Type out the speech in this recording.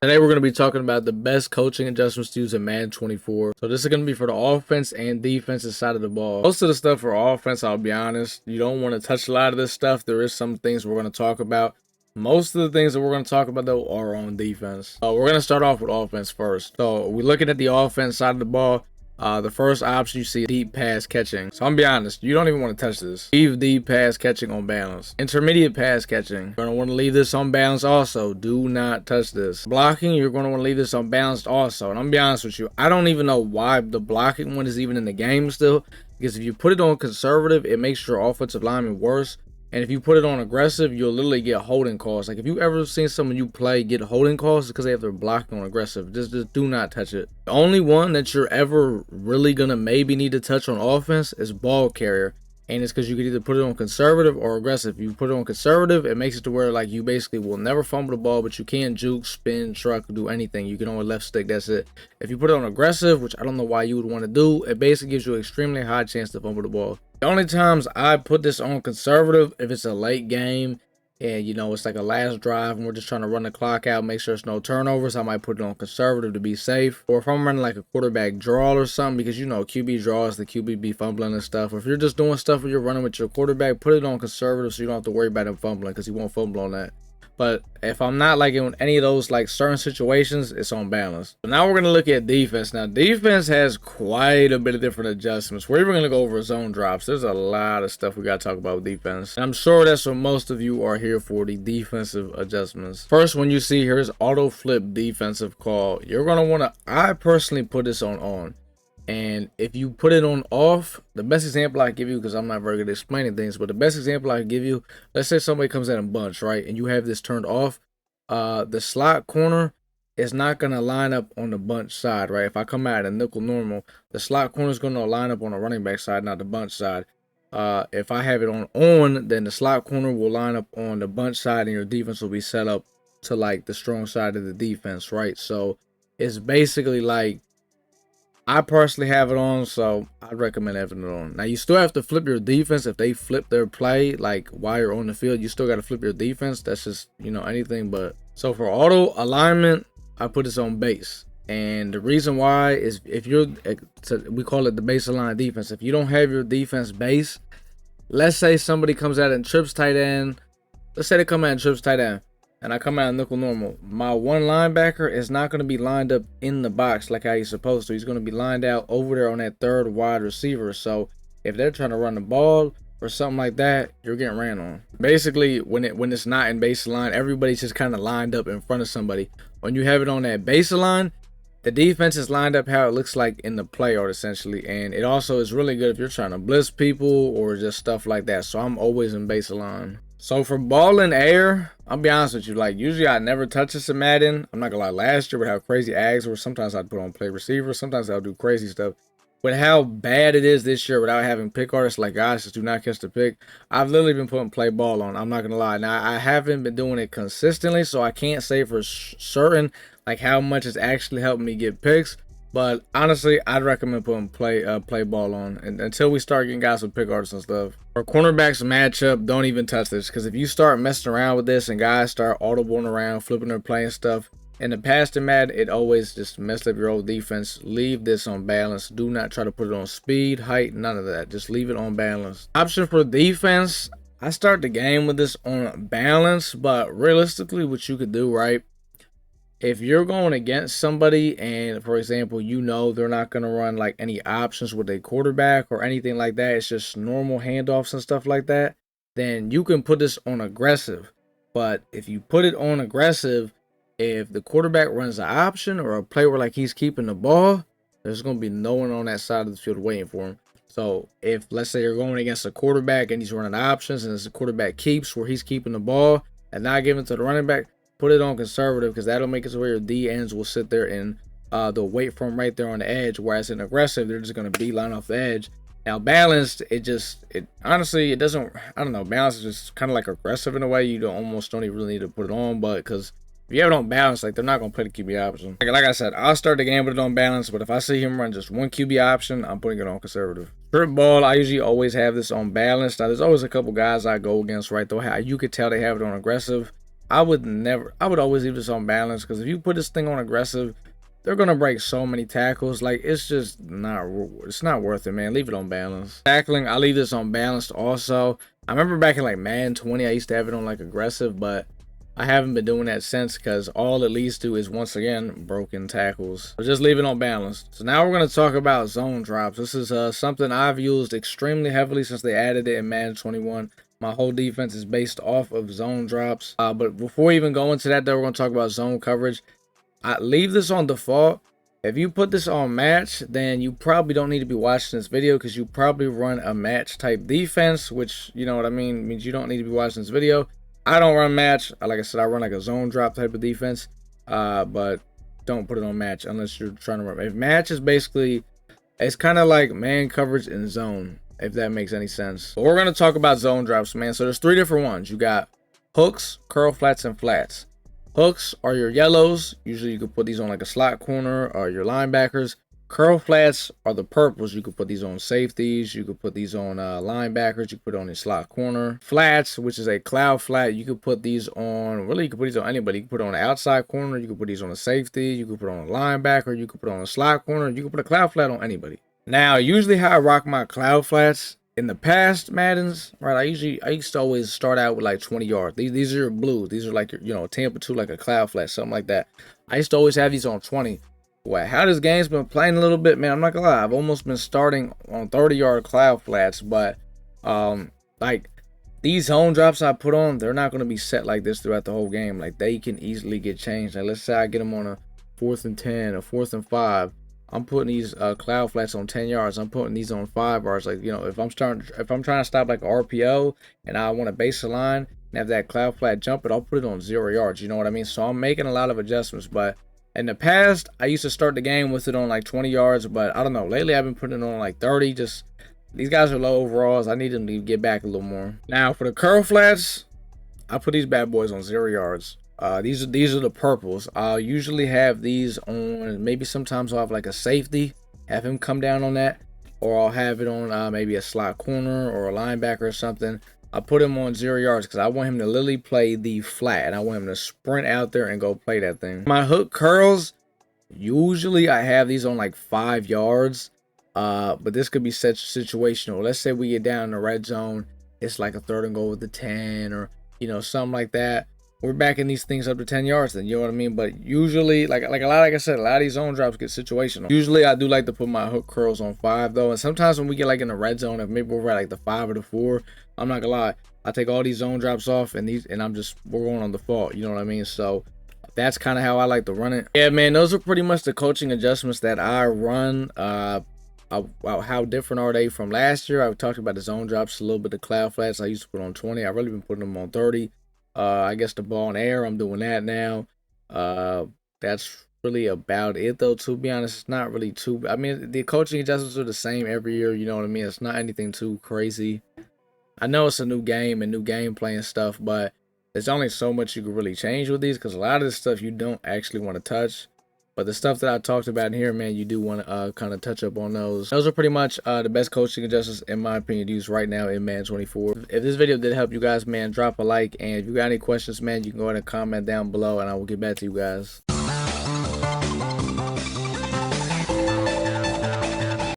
Today we're going to be talking about the best coaching adjustments to use in Madden 24. So this is going to be for the offense and defensive side of the ball. Most of the stuff for offense, I'll be honest, you don't want to touch a lot of this stuff. There is some things we're going to talk about. Most of the things that we're going to talk about, though, are on defense. We're going to start off with offense first. So we're looking at the offense side of the ball. The first option you see, deep pass catching. So I'm gonna be honest, you don't even want to touch this. Leave deep pass catching on balance. Intermediate pass catching, you're gonna want to leave this on balance also. Do not touch this. Blocking, you're gonna want to leave this on balanced also. And I'm gonna be honest with you, I don't even know why the blocking one is even in the game still. Because if you put it on conservative, it makes your offensive lineman worse. And if you put it on aggressive, you'll literally get holding calls. Like if you ever seen someone you play get holding calls, it's because they have their blocking on aggressive. Just do not touch it. The only one that you're ever really gonna maybe need to touch on offense is ball carrier. And it's because you could either put it on conservative or aggressive. If you put it on conservative, it makes it to where like you basically will never fumble the ball, but you can't juke, spin, truck, do anything. You can only left stick, that's it. If you put it on aggressive, which I don't know why you would want to do, it basically gives you an extremely high chance to fumble the ball. The only times I put this on conservative, if it's a late game and you know it's like a last drive and we're just trying to run the clock out, make sure there's no turnovers, I might put it on conservative to be safe. Or if I'm running like a quarterback draw or something, because you know QB draws, the QB be fumbling and stuff. Or if you're just doing stuff where you're running with your quarterback, put it on conservative so you don't have to worry about him fumbling, because he won't fumble on that. But if I'm not like in any of those like certain situations, it's on balance. So now we're going to look at defense. Now defense has quite a bit of different adjustments. We're even going to go over zone drops. There's a lot of stuff we got to talk about with defense. And I'm sure that's what most of you are here for, the defensive adjustments. First one you see here is auto flip defensive call. You're going to want to, I personally put this on. And if you put it on off, the best example I give you, because I'm not very good at explaining things, but the best example I give you, let's say somebody comes in a bunch, right? And you have this turned off, the slot corner is not going to line up on the bunch side, right? If I come out at a nickel normal, the slot corner is going to line up on the running back side, not the bunch side. If I have it on, then the slot corner will line up on the bunch side and your defense will be set up to like the strong side of the defense, right? So it's basically like, I personally have it on, so I'd recommend having it on. Now, you still have to flip your defense. If they flip their play, like while you're on the field, you still got to flip your defense. That's just, you know, anything but. So for auto alignment, I put this on base. And the reason why is if you're, we call it the base align defense. If you don't have your defense base, let's say somebody comes out and trips tight end. Let's say they come out and trips tight end. And I come out nickel normal. My one linebacker is not going to be lined up in the box like how he's supposed to. He's going to be lined out over there on that third wide receiver. So if they're trying to run the ball or something like that, you're getting ran on. Basically, when it's not in baseline, everybody's just kind of lined up in front of somebody. When you have it on that baseline, the defense is lined up how it looks like in the play art essentially. And it also is really good if you're trying to blitz people or just stuff like that. So I'm always in baseline. So for ball in air, I'll be honest with you, like usually I never touch this in Madden. I'm not gonna lie, last year would have crazy ags where sometimes I'd put on play receiver, sometimes I'll do crazy stuff. But how bad it is this year without having pick artists, like guys just do not catch the pick. I've literally been putting play ball on, I'm not gonna lie. Now I haven't been doing it consistently, so I can't say for certain like how much it's actually helping me get picks. But honestly, I'd recommend putting play ball on and until we start getting guys with pick artists and stuff. For cornerbacks matchup, don't even touch this, because if you start messing around with this and guys start audibling around, flipping their play and stuff, in the past in Madden, it always just messed up your old defense. Leave this on balance. Do not try to put it on speed, height, none of that. Just leave it on balance. Option for defense, I start the game with this on balance, but realistically what you could do, right? If you're going against somebody and, for example, you know they're not going to run like any options with a quarterback or anything like that, it's just normal handoffs and stuff like that, then you can put this on aggressive. But if you put it on aggressive, if the quarterback runs an option or a play where like he's keeping the ball, there's going to be no one on that side of the field waiting for him. So if, let's say you're going against a quarterback and he's running options and it's a quarterback keeps where he's keeping the ball and not giving it to the running back, put it on conservative, because that'll make it to where your D ends will sit there and they'll wait for him right there on the edge. Whereas in aggressive, they're just going to beeline off the edge. Now balanced, it honestly, it doesn't, I don't know, balanced is just kind of like aggressive in a way. You almost don't even really need to put it on, but because if you have it on balance, like they're not going to play the QB option. Like I said, I'll start the game with it on balance, but if I see him run just one QB option, I'm putting it on conservative. Strip ball, I usually always have this on balance. Now there's always a couple guys I go against, right, though. You could tell they have it on aggressive. I would always leave this on balance, because if you put this thing on aggressive, they're gonna break so many tackles. Like, it's just not, it's not worth it, man. Leave it on balance. Tackling, I leave this on balanced also. I remember back in like Madden 20, I used to have it on like aggressive, but I haven't been doing that since, because all it leads to is, once again, broken tackles. So just leave it on balance. So now we're going to talk about zone drops. This is something I've used extremely heavily since they added it in Madden 21. My whole defense is based off of zone drops. But before we even go into that, though, we're going to talk about zone coverage. I leave this on default. If you put this on match, then you probably don't need to be watching this video, because you probably run a match type defense, which, you know what I mean, means you don't need to be watching this video. I don't run match. Like I said, I run like a zone drop type of defense, but don't put it on match unless you're trying to run. If match is basically, it's kind of like man coverage in zone, if that makes any sense. But we're going to talk about zone drops, man. So there's 3 different ones. You got hooks, curl flats, and flats. Hooks are your yellows. Usually you could put these on like a slot corner or your linebackers. Curl flats are the purples. You could put these on safeties. You could put these on linebackers. You could put it on your slot corner. Flats, which is a cloud flat, you could put these on, really, you could put these on anybody. You could put it on the outside corner. You could put these on a safety. You could put it on a linebacker. You could put it on a slot corner. You could put a cloud flat on anybody. Now, usually how I rock my cloud flats in the past Maddens, right? I used to always start out with like 20 yards. These are your blues. These are like your, 10-2, like a cloud flat, something like that. I used to always have these on 20. Well, how this game's been playing a little bit, man, I'm not gonna lie, I've almost been starting on 30-yard cloud flats, but like these zone drops I put on, they're not gonna be set like this throughout the whole game. Like, they can easily get changed. Like, let's say I get them on a 4th and 10 or 4th and 5. I'm putting these cloud flats on 10 yards. I'm putting these on 5 yards. Like, if I'm trying to stop like an RPO and I want to base the line and have that cloud flat jump it, I'll put it on 0 yards. You know what I mean? So I'm making a lot of adjustments, but in the past, I used to start the game with it on like 20 yards, but I don't know. Lately, I've been putting it on like 30. Just, these guys are low overalls. I need them to get back a little more. Now, for the curl flats, I put these bad boys on 0 yards. These are the purples. I'll usually have these on, maybe sometimes I'll have like a safety, have him come down on that, or I'll have it on maybe a slot corner or a linebacker or something. I put him on 0 yards because I want him to literally play the flat, and I want him to sprint out there and go play that thing. My hook curls, usually I have these on like 5 yards, but this could be such situational. Let's say we get down in the red zone, it's like a 3rd and goal with the 10, or something like that. We're backing these things up to 10 yards then, you know what I mean? But usually, like I said, a lot of these zone drops get situational. Usually I do like to put my hook curls on 5 though, and sometimes when we get like in the red zone, if maybe we're at like the 5 or the 4, I'm not gonna lie, I take all these zone drops off and we're going on default, you know what I mean? So that's kind of how I like to run it. Yeah, man, those are pretty much the coaching adjustments that I run. How different are they from last year? I've talked about the zone drops a little bit. The cloud flats I used to put on 20. I've really been putting them on 30. I guess the ball in the air, I'm doing that now. That's really about it though, to be honest. It's not really too, I mean, the coaching adjustments are the same every year, you know what I mean? It's not anything too crazy. I know it's a new game and new gameplay and stuff, but there's only so much you can really change with these, because a lot of this stuff you don't actually want to touch. But the stuff that I talked about in here, man, you do want to kind of touch up on those. Those are pretty much the best coaching adjustments, in my opinion, to use right now in Madden 24. If this video did help you guys, man, drop a like. And if you got any questions, man, you can go ahead and comment down below, and I will get back to you guys.